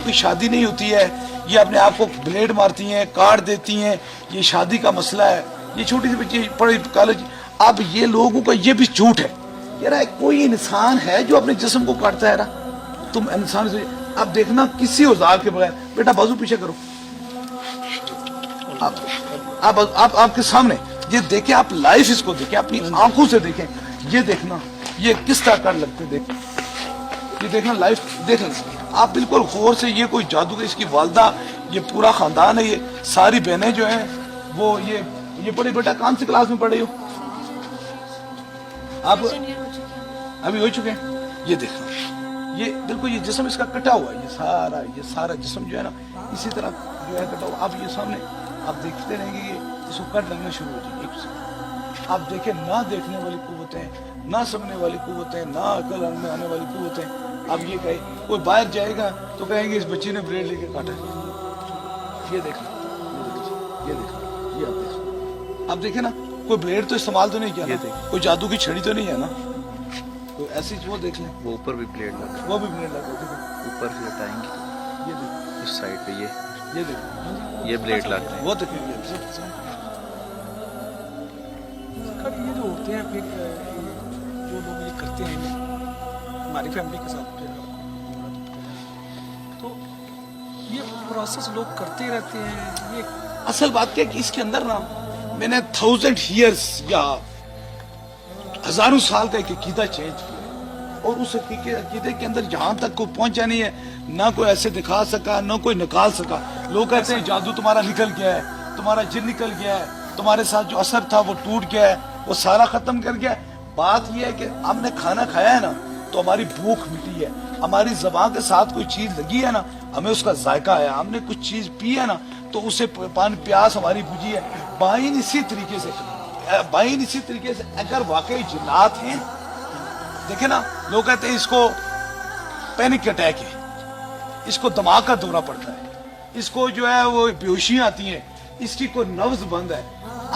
की शादी नहीं होती है, ये अपने आप को ब्लेड मारती हैं, काट देती हैं, ये शादी का मसला है, ये छोटी सी बच्ची पढ़ी कॉलेज। अब ये लोगों का ये भी झूठ है यार, कोई इंसान है जो अपने जिस्म को काटता है ना? तुम इंसान से अब देखना किसी औजार के बगैर, बेटा बाजू पीछे करो, आप आपके सामने ये देखें, आप लाइफ इसको देखें, अपनी आंखों से देखें, ये देखना ये किस तरह कर लगते, देख ये देखना लाइफ देखना आप बिल्कुल गौर से। ये कोई जादू का, इसकी वालदा, ये पूरा खानदान है, ये सारी बहनें जो हैं वो ये पढ़ी। बेटा कौन सी क्लास में पढ़े हो आप? अभी हो चुके हैं। ये देखो, ये बिल्कुल ये जिस्म इसका कटा हुआ है, ये सारा जिस्म जो है ना इसी तरह जो है कटा हुआ। आप ये सामने आप देखते रहेंगे, ये इसको कट लगना शुरू हो जाएगी। आप देखें, ना देखने वाली कुव्वतें, ना समझने वाली कुव्वतें, ना अकल में आने वाली कुव्वतें। अब ये कहे कोई बाहर जाएगा तो कहेंगे इस बच्ची ने ब्लेड लेके काटा। ये देखो, ये देखो, ये आप देखो, आप देखे ना, कोई ब्लेड तो इस्तेमाल तो नहीं किया ना, कोई जादू की छड़ी तो नहीं है ना, तो ऐसी वो देख लें। वो ऊपर भी ब्लेड लगा, वो भी ब्लेड लगा, ऊपर से हटाएंगे, ये देखो इस साइड पे ये देखो, ये ब्लेड लगता है, वो देखेंगे। ये जो होते हैं फिर जो लोग ये करते हैं हमारी फैमिली के साथ, तो ये प्रोसेस लोग करते रहते हैं। ये असल बात क्या है कि इसके अंदर ना मैंने 1000 years या हजारों साल का एक अकीदा चेंज किया, और उस अकीदे के अंदर जहां तक कोई पहुंचा नहीं है, ना कोई ऐसे दिखा सका, ना कोई निकाल सका। लोग कहते हैं जादू तुम्हारा निकल गया है, तुम्हारा जिन निकल गया है, तुम्हारे साथ जो असर था वो टूट गया है, वो सारा खत्म कर गया। बात यह है कि हमने खाना खाया है ना तो हमारी भूख मिटी है, हमारी जबान के साथ कोई चीज लगी है ना, हमें उसका जायका आया, हमने कुछ चीज पी है ना तो उसे पानी प्यास हमारी बुझी है। बाइन इसी तरीके से अगर वाकई जिन्नात हैं, देखे ना, लोग कहते हैं इसको पैनिक अटैक है, इसको दिमाग का दौरा पड़ता है, इसको जो है वो बेहोशियां आती हैं, इसकी कोई नब्ज बंद है।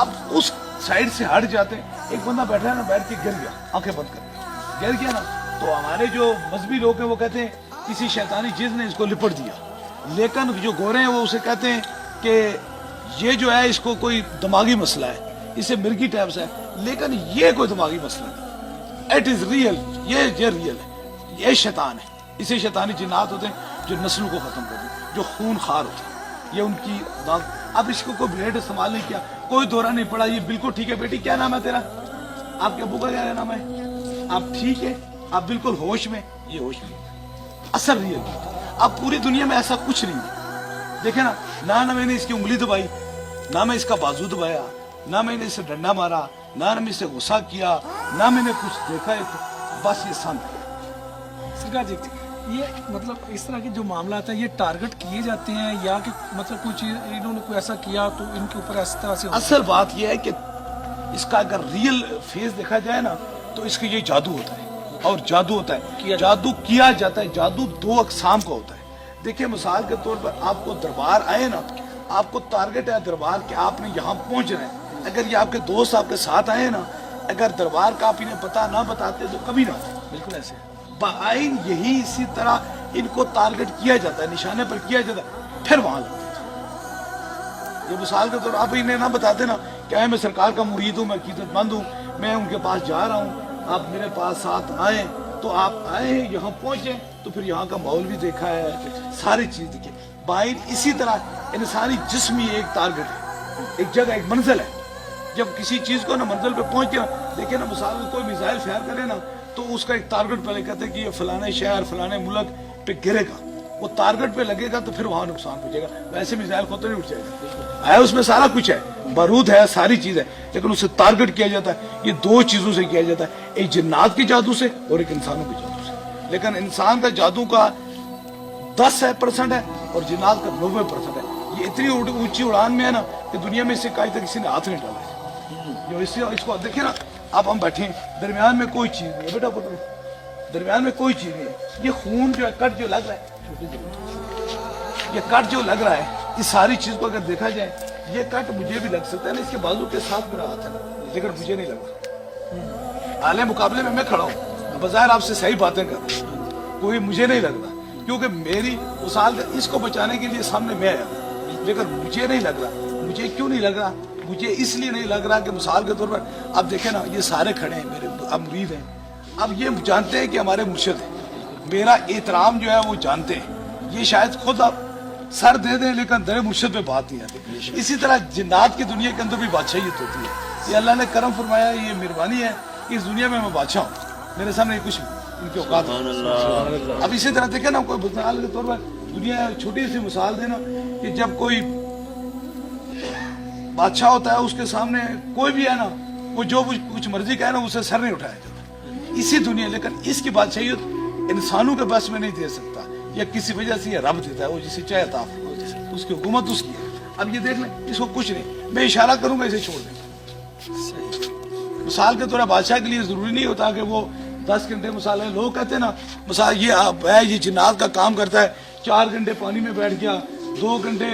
अब उस साइड से हट जाते हैं। एक बंदा बैठा है ना, बैठ के गिर गया, आंखें बंद कर गिर गया ना, तो हमारे जो मजहबी लोग हैं वो कहते हैं किसी शैतानी चीज ने इसको लिपट दिया। लेकिन जो गोरे हैं वो उसे कहते हैं कि ये जो है इसको कोई दिमागी मसला है, इसे मिर्गी टाइप्स है, लेकिन ये कोई दिमागी मसला नहीं, इट इज रियल, ये रियल है, ये शैतान है। इसे शैतानी जिन्नात होते हैं जो नस्लों को खत्म कर दें, जो खून खार होते हैं, ये उनकी दाग। अब इसको कोई ब्लेड इस्तेमाल नहीं किया, कोई दौरा नहीं पड़ा, ये बिल्कुल ठीक है। बेटी क्या नाम है तेरा? आपके अबू का क्या नाम है? आप ठीक है, आप बिल्कुल होश में, ये होश में असर रियल। अब पूरी दुनिया में ऐसा कुछ नहीं है, देखे ना मैंने इसकी उंगली दबाई, ना मैं इसका बाजू दबाया, ना मैंने इसे डंडा मारा, ना मैंने इसे गुस्सा किया, ना मैंने कुछ देखा है, बस ये सामने। सरकार जी, ये मतलब इस तरह के जो मामला आता है ये टारगेट किए जाते हैं या कि मतलब कोई चीज इन्होंने कोई ऐसा किया तो इनके ऊपर इस तरह से? असल बात यह है कि इसका अगर रियल फेस देखा जाए ना तो इसका ये जादू होता है, और जादू होता है, जादू किया जाता है। जादू दो अकसाम का होता है। देखिए मिसाल के तौर पर आपको दरबार आए ना, आपको टारगेट है दरबार के, आपने यहाँ पहुंच रहे हैं। अगर ये आपके दोस्त आपके साथ आए ना, अगर दरबार का आप इन्हें पता ना बताते तो कभी ना आते। बिल्कुल ऐसे बाइन यही इसी तरह इनको टारगेट किया जाता है, निशाने पर किया जाता है, फिर वहां लगते हैं। ये मिसाल के तौर आप इन्हें ना बताते ना क्या मैं सरकार का मुरीद हूँ, मैं अकीदतमंद हूँ, मैं उनके पास जा रहा हूँ, आप मेरे पास साथ आए, तो आप आए यहाँ पहुंचे तो फिर यहाँ का माहौल भी देखा है, सारी चीज देखी। बाइन इसी तरह इंसानी जिस्म ही एक टारगेट है, एक जगह, एक मंजिल है। जब किसी चीज को ना मंजिल पे पहुंच गया, देखिए ना मिसाल में कोई मिसाइल फायर करे ना तो उसका एक टारगेट पहले कहते हैं कि ये फलाने शहर फलाने मुल्क पे गिरेगा, वो टारगेट पे लगेगा तो फिर वहां नुकसान पहुंचेगा। वैसे मिसाइल खुद तो नहीं उठ जाएगा, है उसमें सारा कुछ है, बारूद है, सारी चीज है, लेकिन उसे टारगेट किया जाता है। ये दो चीजों से किया जाता है, एक जिन्नात के जादू से और एक इंसानों के जादू से। लेकिन इंसान का जादू का 10% है और जिन्नात का 90% है। ये इतनी ऊंची उड़ान में है ना कि दुनिया में इससे कहीं तक किसी ने हाथ नहीं डाला है। जो इसको देखिए ना, आप हम बैठे हैं, दरमियान में कोई चीज नहीं है, बेटा बोलो, दरमियान में कोई चीज नहीं है। ये खून जो है, कट जो लग रहा है, ये कट जो लग रहा है, इस सारी चीज को अगर देखा जाए, ये कट मुझे भी लग सकता है ना, इसके बाजू के साथ मेरा हाथ है, लेकिन मुझे नहीं लगा। आले मुकाबले में मैं खड़ा हूँ, बजाय आपसे सही बातें कर रहा हूँ, कोई मुझे नहीं लग रहा, کیونکہ میری مثال اس کو بچانے کے لیے سامنے میں آیا ہوں، لیکن مجھے نہیں لگ رہا. مجھے کیوں نہیں لگ رہا؟ مجھے اس لیے نہیں لگ رہا کہ مثال کے طور پر اب دیکھیں نا، یہ سارے کھڑے ہیں میرے اب مرید ہیں، اب یہ جانتے ہیں کہ ہمارے مرشد ہیں، میرا احترام جو ہے وہ جانتے ہیں. یہ شاید خود اب سر دے دیں لیکن در مرشد پہ بات نہیں آتی. اسی طرح جنات کی دنیا کے اندر بھی بادشاہیت ہوتی ہے. یہ اللہ نے کرم فرمایا، یہ مہربانی ہے کہ اس دنیا میں بادشاہ ہوں، میرے سامنے کچھ ان کے اوقات ہیں. اب اسی طرح دیکھیں نا، کوئی مثال کے طور پر دنیا چھوٹی سی مثال دینا کہ جب کوئی بادشاہ ہوتا ہے اس کے سامنے کوئی بھی ہے نا، وہ جو کچھ مرضی کہے نا اسے سر نہیں اٹھایا جاتا اسی دنیا. لیکن اس کی بادشاہیت انسانوں کے بس میں نہیں دے سکتا، یا کسی وجہ سے یہ رب دیتا ہے، وہ جسے چاہے عطا فرمائے، اس کی حکومت اس کی ہے. اب یہ دیکھ لیں، اس کو کچھ نہیں، میں اشارہ کروں گا اسے چھوڑ دیں. مثال کے طور پر بادشاہ کے لیے ضروری نہیں ہوتا کہ وہ 10 گھنٹے مثال ہے. لوگ کہتے ہیں نا مثال یہ جنات کا کام کرتا ہے، 4 گھنٹے پانی میں بیٹھ گیا، 2 گھنٹے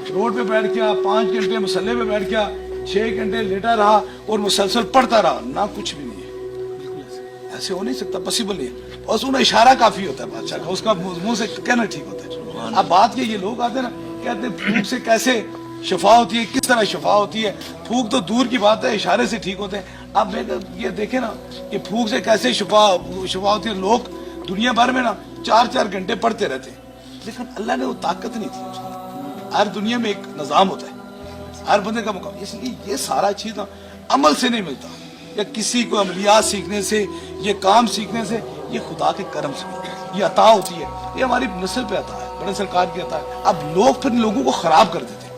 روڈ پہ بیٹھ گیا، 5 گھنٹے مسلح پہ بیٹھ گیا، 6 گھنٹے لیٹا رہا اور مسلسل پڑھتا رہا. نہ کچھ بھی نہیں ہے، ایسے ہو نہیں سکتا، پاسبل نہیں ہے. بس انہیں اشارہ کافی ہوتا ہے بادشاہ کا، اس کا منہ سے کہنا ٹھیک ہوتا ہے. اب بات یہ لوگ آتے ہیں نا، کہتے ہیں پھوک سے کیسے شفا ہوتی ہے، کس طرح شفا ہوتی ہے. پھوک تو دور کی بات ہے، اشارے سے ٹھیک ہوتے ہیں. اب یہ دیکھیں نا کہ پھوک سے کیسے شفا ہوتی ہے. لوگ دنیا بھر میں نا 4 گھنٹے پڑھتے رہتے ہیں، لیکن اللہ نے وہ طاقت نہیں تھی. ہر دنیا میں ایک نظام ہوتا ہے، ہر بندے کا مقام. اس لیے یہ سارا چیز نا عمل سے نہیں ملتا، یا کسی کو عملیات سیکھنے سے، یہ کام سیکھنے سے، یہ خدا کے کرم سے ملتا ہے. یہ عطا ہوتی ہے، یہ ہماری نسل پہ عطا ہے، بڑے سرکار کی عطا ہے. اب لوگ پھر لوگوں کو خراب کر دیتے ہیں،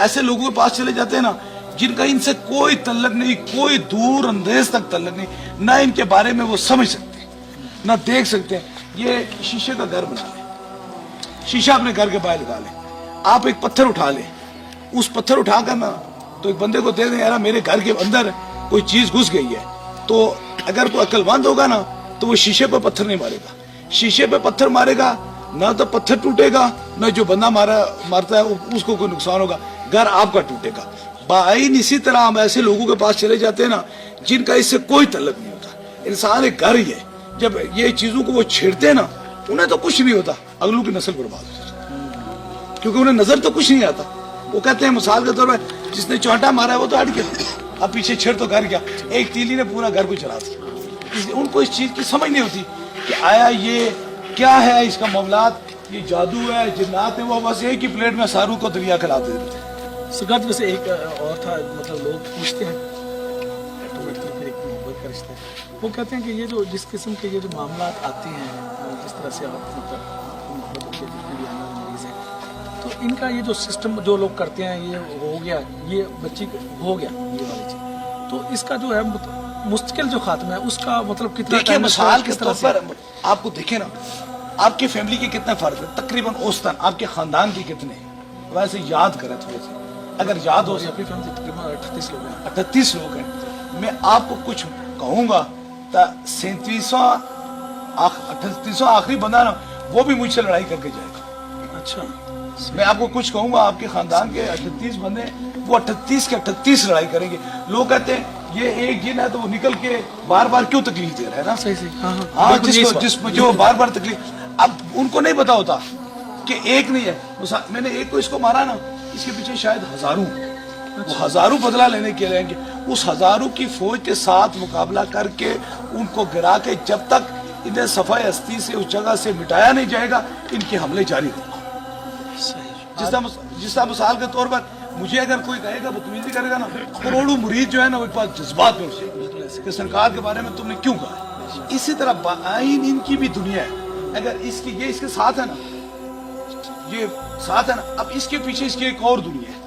ایسے لوگوں کے پاس چلے جاتے ہیں نا جن کا ان سے کوئی تعلق نہیں، کوئی دور اندیز تک تعلق نہیں، نہ ان کے بارے میں وہ سمجھ سکتے نہ دیکھ سکتے ہیں. یہ شیشے کا گھر بنا لیں، شیشہ اپنے گھر کے باہر لگا لیں. آپ ایک پتھر اٹھا لیں، اس پتھر اٹھا کر نا تو ایک بندے کو دے دیں، یار میرے گھر کے اندر کوئی چیز گھس گئی ہے. تو اگر کوئی عقل مند ہوگا نا تو وہ شیشے پہ پتھر نہیں مارے گا. شیشے پہ پتھر مارے گا نہ تو پتھر ٹوٹے گا، نہ جو بندہ مارتا ہے اس کو کوئی نقصان ہوگا، گھر آپ کا ٹوٹے گا. بآئین اسی طرح ہم ایسے لوگوں کے پاس چلے جاتے ہیں نا جن کا اس سے کوئی تعلق نہیں ہوتا. انسان ایک گھر ہی ہے، جب یہ چیزوں کو وہ چھیڑتے ہیں نا انہیں تو کچھ نہیں ہوتا، اگلوں کی نسل برباد ہو جاتی ہے، کیونکہ انہیں نظر تو کچھ نہیں آتا. وہ کہتے ہیں مثال کے طور پر جس نے چونٹا مارا ہے وہ تو ہٹ گیا، اب پیچھے چھڑ تو گھر گیا، ایک تیلی نے پورا گھر کو چلا دیا. ان کو اس چیز کی سمجھ نہیں ہوتی کہ آیا یہ کیا ہے، اس کا معاملات، یہ جادو ہے، جنات ہے. وہ بس ایک ہی پلیٹ میں ساروں کو دریا کھلا دیتے تھے. سگت ویسے ایک اور تھا، مطلب لوگ پوچھتے ہیں پھر ایک محبت کا رشتہ ہے. وہ کہتے ہیں کہ یہ جو جس قسم کے یہ جو معاملات آتے ہیں، جس طرح سے آپ مطلب محبت ہوتی ہے جتنے بھی آنے والے مریض ہیں، تو ان کا یہ جو سسٹم جو لوگ کرتے ہیں، یہ ہو گیا، یہ بچی ہو گیا یہ والی چیز، تو اس کا جو ہے مستقل جو خاتمہ ہے اس کا مطلب کتنا دیکھیں ٹائم مثال کے طور پر آپ کو دیکھیں نا، آپ کی فیملی کے کتنے فرد ہیں، تقریباً اوسطاً آپ کے خاندان کے کتنے ہیں، ویسے یاد کریں تھوڑے سے. اگر یاد ہو اپنی فیملی تقریباً 38 لوگ ہیں. 38 لوگ ہیں. میں آپ کو کچھ کہوں گا تو 38واں آخری بندہ نا وہ بھی مجھ سے لڑائی کر کے جائے گا. اچھا، میں آپ کو کچھ کہوں گا، آپ کے خاندان کے 38 بندے وہ 38 کے 38 لڑائی کریں گے. لوگ کہتے ہیں یہ ایک جن ہے تو وہ نکل کے بار بار کیوں تکلیف دے رہا ہے نا. صحیح صحیح. ہاں جس کو جو بار بار تکلیف، اب ان کو نہیں پتا ہوتا کہ ایک نہیں ہے. میں نے ایک کو اس کو مارا نا، اس کے پیچھے شاید ہزاروں، وہ ہزاروں بدلہ لینے کے لیں گے. اس ہزاروں کی فوج کے ساتھ مقابلہ کر کے ان کو گرا کے جب تک انہیں صفحہ ہستی سے اس جگہ سے مٹایا نہیں جائے گا ان کے حملے جاری رہیں گے. جس طرح مثال کے طور پر مجھے اگر کوئی کہے گا بدتمیزی کرے گا نا، کروڑوں مرید جو ہے نا وہ پاس جذبات میں اٹھے کہ سرکار کے بارے میں تم نے کیوں کہا. اسی طرح بآئین ان کی بھی دنیا ہے. اگر اس کی یہ اس کے ساتھ ہے نا، یہ ساتھ ہے نا، اب اس کے پیچھے اس کی ایک اور دنیا ہے،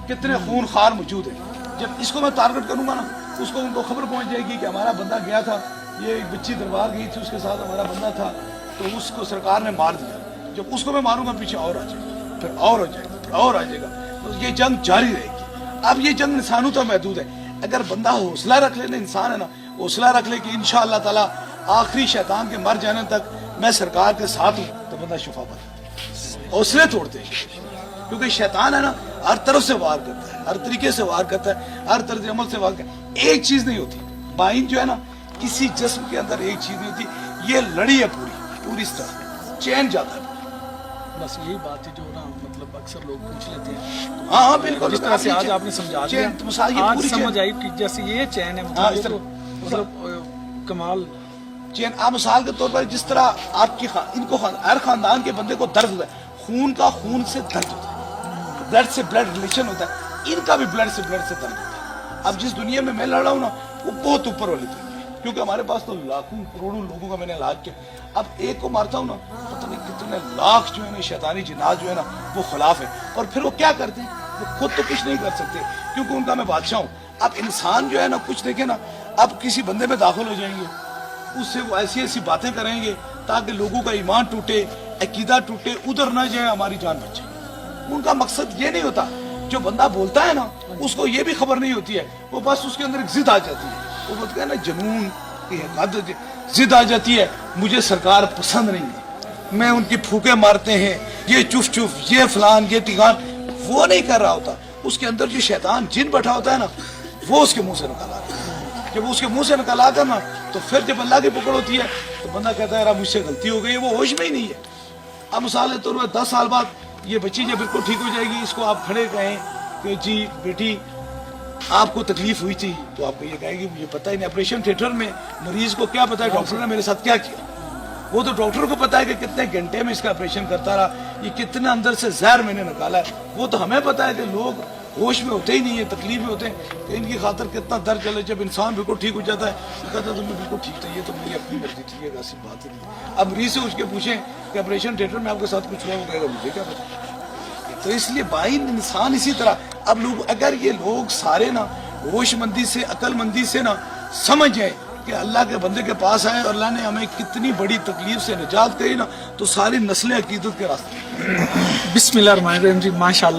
کتنے خون خار موجود ہیں. جب اس کو میں ٹارگٹ کروں گا نا، اس کو ان کو خبر پہنچ جائے گی کہ ہمارا بندہ گیا تھا، یہ ایک بچی دربار گئی تھی، اس کے ساتھ ہمارا بندہ تھا، تو اس کو سرکار نے مار دیا. جب اس کو میں ماروں گا پیچھے اور آ جائے گا، پھر اور ہو جائے گا، پھر اور آ جائے گا. تو یہ جنگ جاری رہے گی. اب یہ جنگ انسانوں تو محدود ہے. اگر بندہ حوصلہ رکھ لے نا، انسان ہے نا، حوصلہ رکھ لے کہ انشاءاللہ تعالیٰ آخری شیطان کے مر جانے تک میں سرکار کے ساتھ ہوں، تو بندہ شفا پاتا. حوصلے توڑتے ہیں، کیونکہ شیطان ہے نا ہر طرف سے وار کرتا ہے، ہر طریقے سے وار کرتا ہے، ہر طرز عمل سے وار کرتا ہے. ایک چیز نہیں ہوتی. بائن جو ہے نا کسی جسم کے اندر ایک چیز نہیں ہوتی، یہ لڑی ہے پوری اس طرح چین جاتا ہے. बस यही बात है जो ना मतलब अक्सर लोग पूछ लेते हैं। हाँ हाँ बिल्कुल, जिस तरह से आज आपने समझा दिया, चैन, मिसाल ये आज पूरी समझ चैन- आई कि जैसे ये चैन है, हाँ, मतलब इस ये तो तरह- मतलब कमाल। चैन। आप मिसाल के तौर पर जिस तरह आपकी इनको हर खानदान के बंदे को दर्द होता है, खून का खून से दर्द होता है, ब्लड से ब्लड रिलेशन होता है, इनका भी ब्लड से ब्लड से दर्द होता है। अब जिस दुनिया में मैं लड़ रहा हूँ ना, वो बहुत ऊपर वाली दुनिया है, क्योंकि हमारे पास तो लाखों करोड़ों लोगों का मैंने इलाज किया। अब एक को मारता हूँ ना, पता नहीं कितने लाख जो है ना शैतानी जिन्नात जो है ना वो खिलाफ है, और फिर वो क्या करते हैं, वो खुद तो कुछ नहीं कर सकते क्योंकि उनका मैं बादशाह हूँ। अब इंसान जो है ना कुछ देखे ना, अब किसी बंदे में दाखिल हो जाएंगे, उससे वो ऐसी ऐसी बातें करेंगे ताकि लोगों का ईमान टूटे, अकीदा टूटे, उधर ना जाए, हमारी जान बचे। उनका मकसद ये नहीं होता। जो बंदा बोलता है ना, उसको ये भी खबर नहीं होती है, वो बस उसके अंदर एक जिद आ जाती है, वो बोलते हैं ना जुनून की हद, जिद आ जाती है, मुझे सरकार पसंद नहीं है, मैं उनकी फूके मारते हैं, ये चुफ चुफ, ये फलान, ये टिकान, वो नहीं कर रहा होता। उसके अंदर जो शैतान जिन बैठा होता है ना, वो उसके मुंह से निकाला आता है। जब उसके मुंह से निकाला आता है ना, तो फिर जब अल्लाह की पकड़ होती है तो बंदा कहता है यार मुझसे गलती हो गई, वो होश में ही नहीं है। अब मिसाल है तो 10 साल बाद ये बच्ची जब बिल्कुल ठीक हो जाएगी, इसको आप खड़े कहें कि जी बेटी आपको तकलीफ हुई थी, तो आपको ये कहेगी मुझे पता ही नहीं। ऑपरेशन थिएटर में मरीज को क्या पता है डॉक्टर ने मेरे साथ क्या किया, वो तो डॉक्टर को पता है कि कितने घंटे में इसका ऑपरेशन करता रहा, ये कितने अंदर से जहर मैंने निकाला है। वो तो हमें पता है कि लोग होश में होते ही नहीं है, तकलीफ में होते हैं, तो इनकी खातर कितना दर्द चले। जब इंसान बिल्कुल ठीक हो जाता है तो कहता है तो मैं बिल्कुल ठीक था, ये तो मेरी अपनी मर्जी थी, ये ऐसी बात ही नहीं। अब मरीज से उसके पूछें कि ऑपरेशन थिएटर में आपके साथ कुछ हुआ, वो कहेगा मुझे क्या पता। तो इसलिए भाई इंसान इसी तरह, अब लोग अगर ये लोग सारे ना होशमंदी से, अक्लमंदी से ना समझ जाए कि अल्लाह के बंदे के पास आए और अल्लाह ने हमें कितनी बड़ी तकलीफ से निजात करी ना, तो सारी नस्लें अकीदत के रास्ते। बिस्मिल्लाहिर्रहमानिर्रहीम जी, माशाअल्लाह।